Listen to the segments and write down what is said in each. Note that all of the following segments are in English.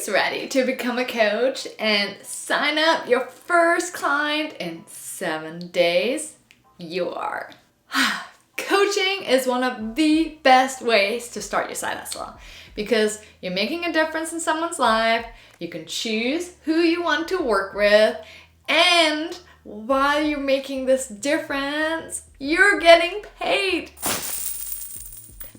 Who's ready to become a coach and sign up your first client in 7 days? You are. Coaching is one of the best ways to start your side hustle because you're making a difference in someone's life, you can choose who you want to work with, and while you're making this difference, you're getting paid.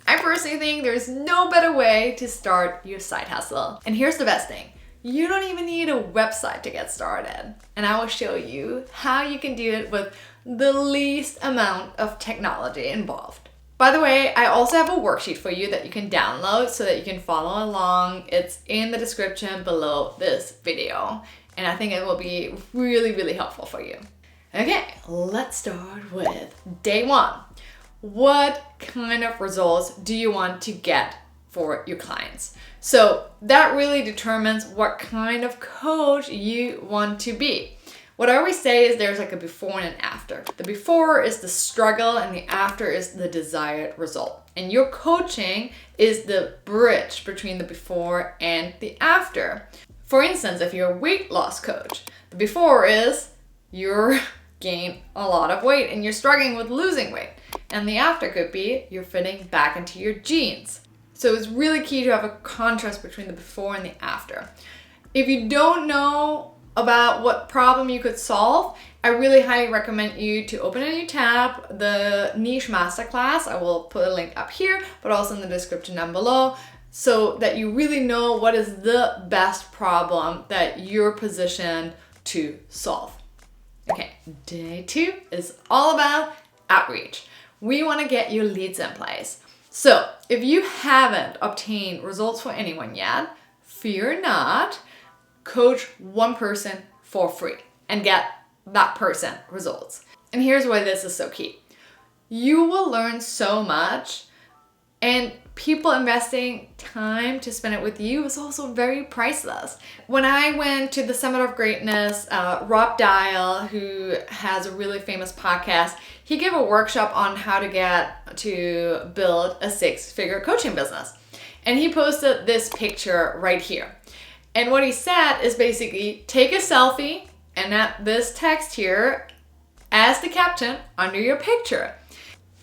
I personally think there's no better way to start your side hustle. And here's the best thing. You don't even need a website to get started. And I will show you how you can do it with the least amount of technology involved. By the way, I also have a worksheet for you that you can download so that you can follow along. It's in the description below this video. And I think it will be really, really helpful for you. Okay, let's start with day one. What kind of results do you want to get for your clients? So that really determines what kind of coach you want to be. What I always say is there's like a before and an after. The before is the struggle and the after is the desired result. And your coaching is the bridge between the before and the after. For instance, if you're a weight loss coach, the before is you're gained a lot of weight and you're struggling with losing weight. And the after could be you're fitting back into your jeans. So it's really key to have a contrast between the before and the after. If you don't know about what problem you could solve, I really highly recommend you to open a new tab, the niche masterclass. I will put a link up here, but also in the description down below, so that you really know what is the best problem that you're positioned to solve. Okay, day two is all about outreach. We want to get your leads in place. So if you haven't obtained results for anyone yet, fear not, coach one person for free and get that person results. And here's why this is so key. You will learn so much, and people investing time to spend it with you is also very priceless. When I went to the Summit of Greatness, Rob Dial, who has a really famous podcast, he gave a workshop on how to build a 6-figure coaching business. And he posted this picture right here. And what he said is basically take a selfie and add this text here as the caption under your picture.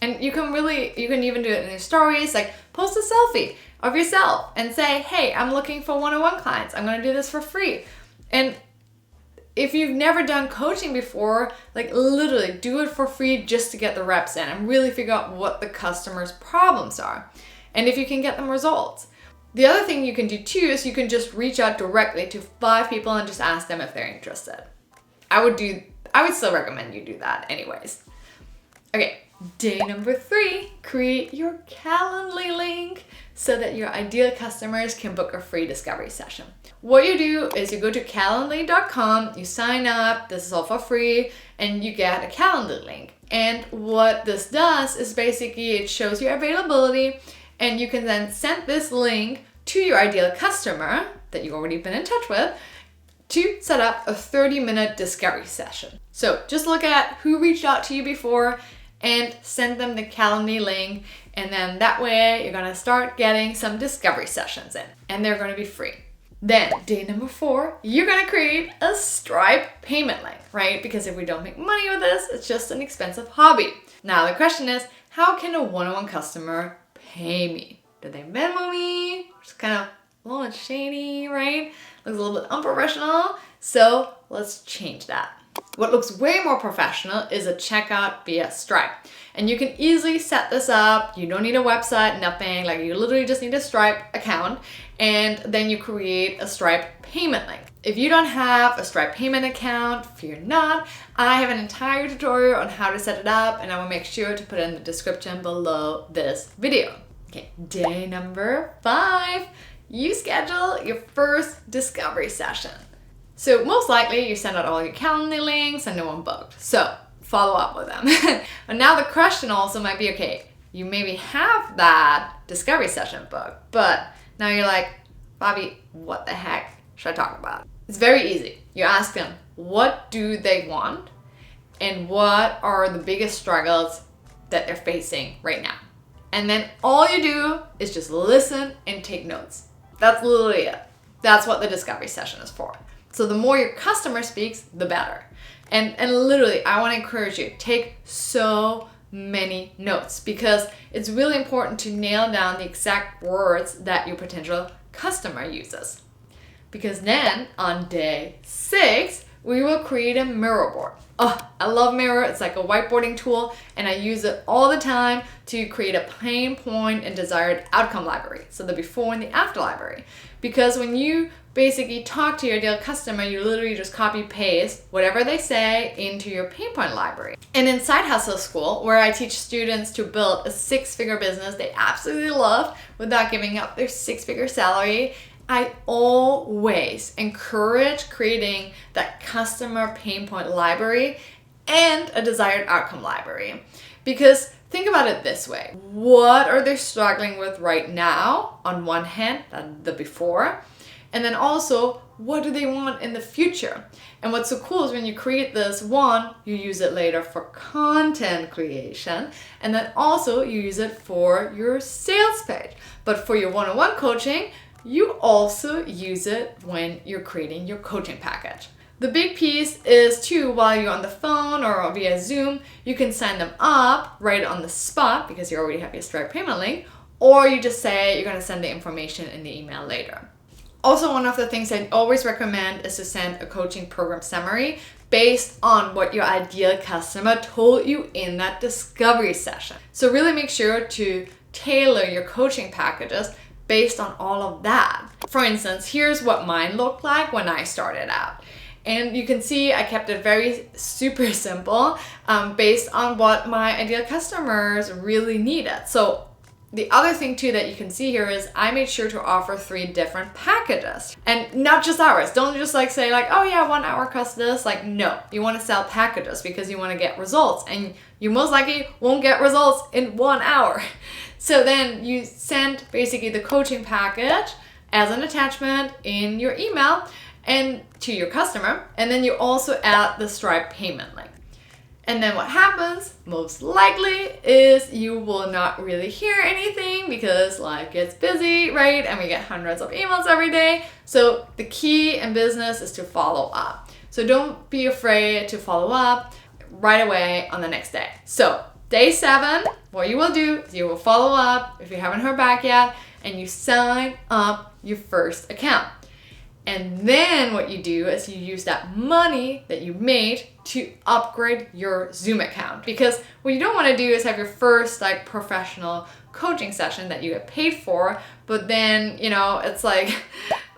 And you can even do it in your stories, like post a selfie of yourself and say, hey, I'm looking for one-on-one clients. I'm going to do this for free. And if you've never done coaching before, like literally do it for free just to get the reps in and really figure out what the customer's problems are. And if you can get them results. The other thing you can do too is you can just reach out directly to 5 people and just ask them if they're interested. I would still recommend you do that anyways. Okay. Day number 3, create your Calendly link so that your ideal customers can book a free discovery session. What you do is you go to calendly.com, you sign up, this is all for free, and you get a Calendly link. And what this does is basically it shows your availability, and you can then send this link to your ideal customer that you've already been in touch with to set up a 30-minute discovery session. So just look at who reached out to you before and send them the Calendly link, and then that way you're gonna start getting some discovery sessions in, and they're gonna be free. Then day number 4, you're gonna create a Stripe payment link, right? Because if we don't make money with this, it's just an expensive hobby. Now the question is, how can a one-on-one customer pay me? Do they Venmo me? It's kind of a little bit shady, right? Looks a little bit unprofessional. So let's change that. What looks way more professional is a checkout via Stripe. And you can easily set this up. You don't need a website, nothing. Like you literally just need a Stripe account, and then you create a Stripe payment link. If you don't have a Stripe payment account, fear not. I have an entire tutorial on how to set it up, and I will make sure to put it in the description below this video. Okay, day number 5, you schedule your first discovery session. So most likely you send out all your Calendly links and no one booked. So follow up with them. But now the question also might be, okay, you maybe have that discovery session booked, but now you're like, Fabi, what the heck should I talk about? It's very easy. You ask them, what do they want? And what are the biggest struggles that they're facing right now? And then all you do is just listen and take notes. That's literally it. That's what the discovery session is for. So the more your customer speaks, the better. And literally, I want to encourage you, take so many notes because it's really important to nail down the exact words that your potential customer uses. Because then on day 6, we will create a mirror board. Oh, I love Miro. It's like a whiteboarding tool, and I use it all the time to create a pain point and desired outcome library. So the before and the after library. Because when you basically talk to your ideal customer, you literally just copy paste whatever they say into your pain point library. And in Side Hustle School, where I teach students to build a 6-figure business they absolutely love without giving up their 6-figure salary, I always encourage creating that customer pain point library and a desired outcome library. Because think about it this way. What are they struggling with right now? On one hand, the before. And then also, what do they want in the future? And what's so cool is when you create this one, you use it later for content creation. And then also you use it for your sales page. But for your one-on-one coaching, you also use it when you're creating your coaching package. The big piece is too, while you're on the phone or via Zoom, you can sign them up right on the spot because you already have your Stripe payment link, or you just say you're going to send the information in the email later. Also, one of the things I always recommend is to send a coaching program summary based on what your ideal customer told you in that discovery session. So really make sure to tailor your coaching packages based on all of that. For instance, here's what mine looked like when I started out. And you can see I kept it very super simple based on what my ideal customers really needed. So the other thing too that you can see here is I made sure to offer 3 different packages. And not just hours. Don't just say oh yeah, 1 hour costs this. No, you want to sell packages because you want to get results. And you most likely won't get results in 1 hour. So then you send basically the coaching package as an attachment in your email and to your customer. And then you also add the Stripe payment link. And then what happens, most likely, is you will not really hear anything because life gets busy, right? And we get hundreds of emails every day. So the key in business is to follow up. So don't be afraid to follow up right away on the next day. So day 7, what you will do is you will follow up if you haven't heard back yet, and you sign up your first account. And then what you do is you use that money that you made to upgrade your Zoom account. Because what you don't want to do is have your first professional coaching session that you get paid for, but then, it's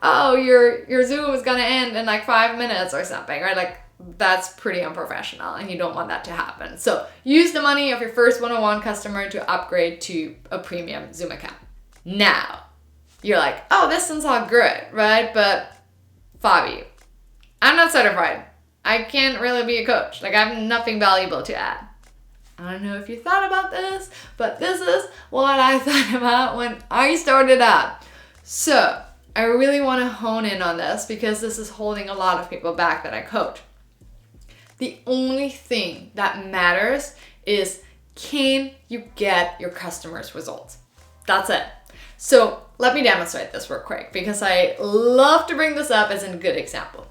oh, your Zoom is gonna end in 5 minutes or something, right? That's pretty unprofessional and you don't want that to happen. So use the money of your first one-on-one customer to upgrade to a premium Zoom account. Now, you're oh, this sounds all good, right? But Fabi, I'm not certified. I can't really be a coach. I have nothing valuable to add. I don't know if you thought about this, but this is what I thought about when I started out. So I really want to hone in on this because this is holding a lot of people back that I coach. The only thing that matters is, can you get your customers' results? That's it. So let me demonstrate this real quick because I love to bring this up as a good example.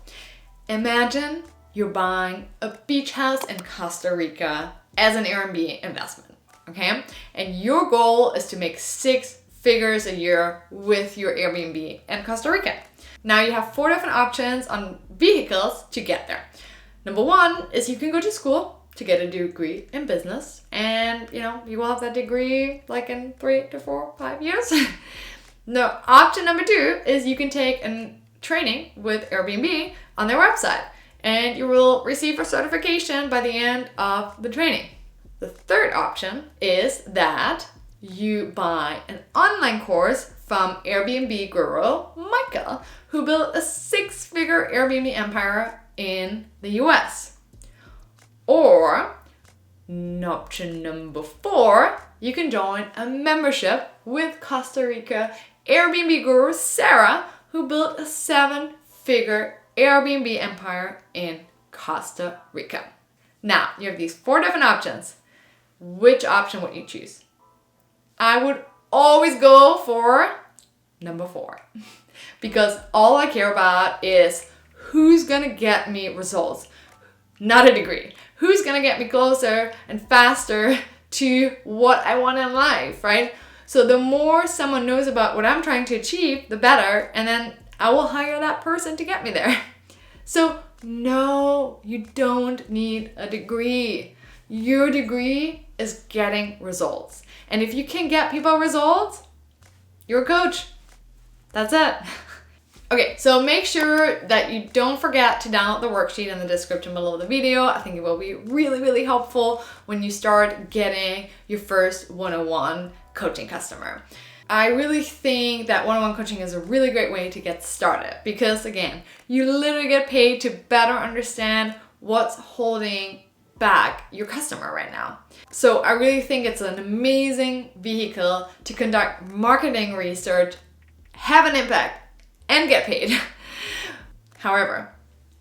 Imagine you're buying a beach house in Costa Rica as an Airbnb investment, okay? And your goal is to make 6 figures a year with your Airbnb in Costa Rica. Now you have 4 different options on vehicles to get there. Number 1 is you can go to school to get a degree in business, and you will have that degree in 3 to 4, 5 years. No, option number 2 is you can take a training with Airbnb on their website, and you will receive a certification by the end of the training. The third option is that you buy an online course from Airbnb guru Michael, who built a 6-figure Airbnb empire in the US. Or, option number 4, you can join a membership with Costa Rica Airbnb guru Sarah, who built a 7-figure Airbnb empire in Costa Rica. Now, you have these 4 different options. Which option would you choose? I would always go for number 4. because all I care about is who's gonna get me results, not a degree. Who's gonna get me closer and faster to what I want in life, right? So the more someone knows about what I'm trying to achieve, the better, and then I will hire that person to get me there. So no, you don't need a degree. Your degree is getting results. And if you can get people results, you're a coach. That's it. Okay, so make sure that you don't forget to download the worksheet in the description below the video. I think it will be really, really helpful when you start getting your first one-on-one coaching customer. I really think that one-on-one coaching is a really great way to get started because, again, you literally get paid to better understand what's holding back your customer right now. So I really think it's an amazing vehicle to conduct marketing research, have an impact, and get paid. However,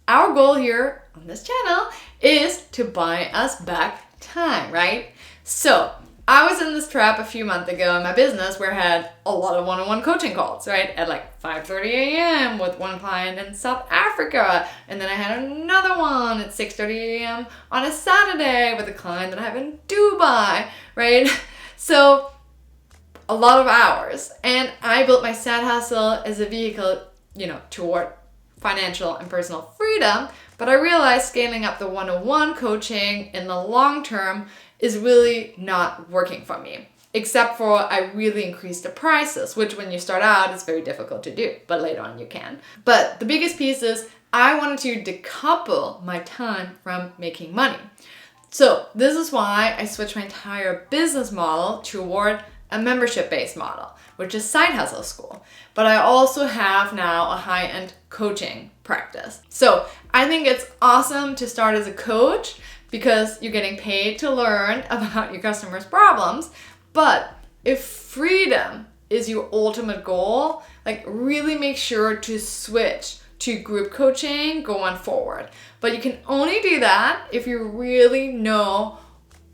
our goal here on this channel is to buy us back time, right? So I was in this trap a few months ago in my business where I had a lot of one-on-one coaching calls, right? At like 5:30 a.m. with one client in South Africa. And then I had another one at 6:30 a.m. on a Saturday with a client that I have in Dubai, right? So a lot of hours. And I built my side hustle as a vehicle, toward financial and personal freedom. But I realized scaling up the one-on-one coaching in the long term is really not working for me. Except for I really increased the prices, which when you start out, it's very difficult to do, but later on you can. But the biggest piece is I wanted to decouple my time from making money. So this is why I switched my entire business model toward a membership-based model, which is Side Hustle School. But I also have now a high-end coaching practice. So I think it's awesome to start as a coach because you're getting paid to learn about your customers' problems. But if freedom is your ultimate goal, really make sure to switch to group coaching going forward. But you can only do that if you really know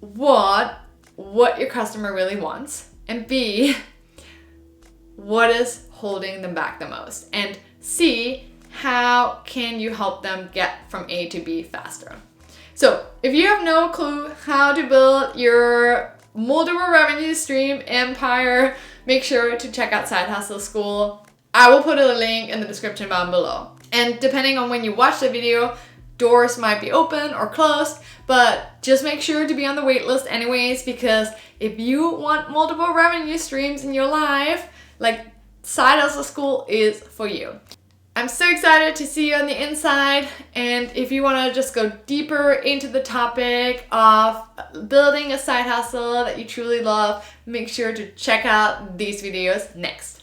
what your customer really wants, and B, what is holding them back the most, and C, how can you help them get from A to B faster. So if you have no clue how to build your multiple revenue stream empire, make sure to check out Side Hustle School. I will put a link in the description down below. And depending on when you watch the video, doors might be open or closed, but just make sure to be on the wait list anyways, because if you want multiple revenue streams in your life, Side Hustle School is for you. I'm so excited to see you on the inside, and if you want to just go deeper into the topic of building a side hustle that you truly love, make sure to check out these videos next.